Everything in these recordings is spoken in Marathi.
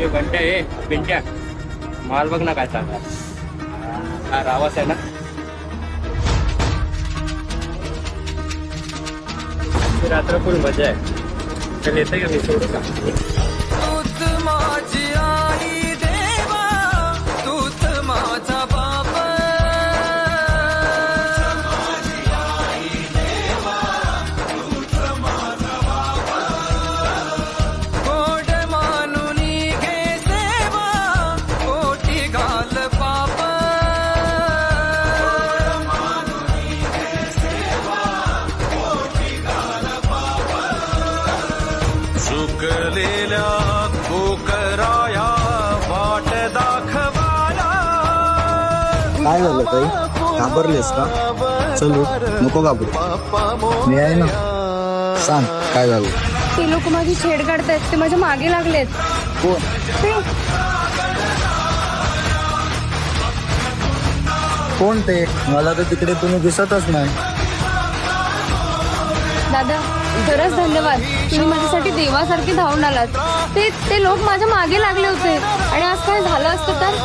ए घंट्या ए पिंट्या माल बघ ना काय चांगला हा रावास आहे ना रात्र फुल मजा आहे तर येते का मी सोडू का तूच माझी आई देवा तूच माझा बाप गोड मानून घे सेवा कोटी घाल पाप चुकलेल्या कोकराया वाट दाखवाला काय झालं ताई घाबरलेस का चलू नको घाबरू मी आहे ना सांग काय झालं ते लोक माझी छेड काढतायत ते माझ्या मागे लागलेत कोण ते कोण ते मला तर तिकडे तुम्ही दिसतच नाही दादा खरंच धन्यवाद तुम्ही माझ्यासाठी देवासारखे धावून आलात ते लोक माझ्या मागे लागले होते आणि आज काय झालं असतं तर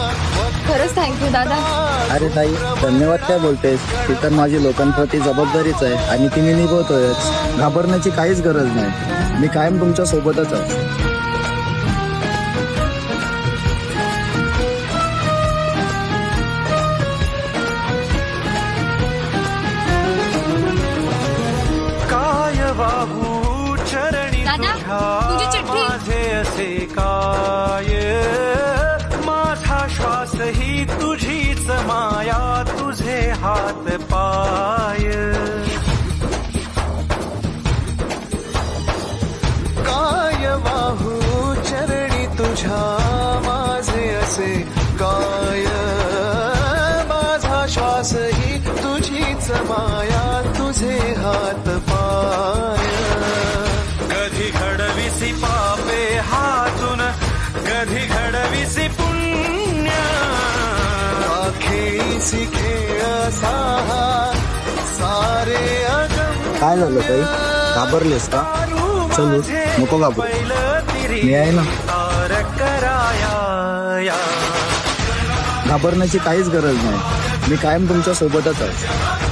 खरंच थँक्यू दादा अरे ताई धन्यवाद काय बोलतेस ती तर माझी लोकांप्रती जबाबदारीच आहे आणि ती मी निभवतोयच घाबरण्याची काहीच गरज नाही मी कायम तुमच्या सोबतच आहे काय वाहू चरणी दादा, तुझी चिठ्ठी. माझे असे काय माझा श्वास ही तुझीच माया तुझे हात पाय काय वाहू चरणी तुझ्या माझे असे काय माझा श्वास ही तुझीच माया तुझे हात पाय कधी घडविसी पापे हातून कधी घडविसी पुण्य खेळीसी खेळ साहा सारे अगम काय झालं ताई घाबरलेस का चलू नको घाबरू मी आहे ना घाबरण्याची काहीच गरज नाही मी कायम तुमच्या सोबतच आहे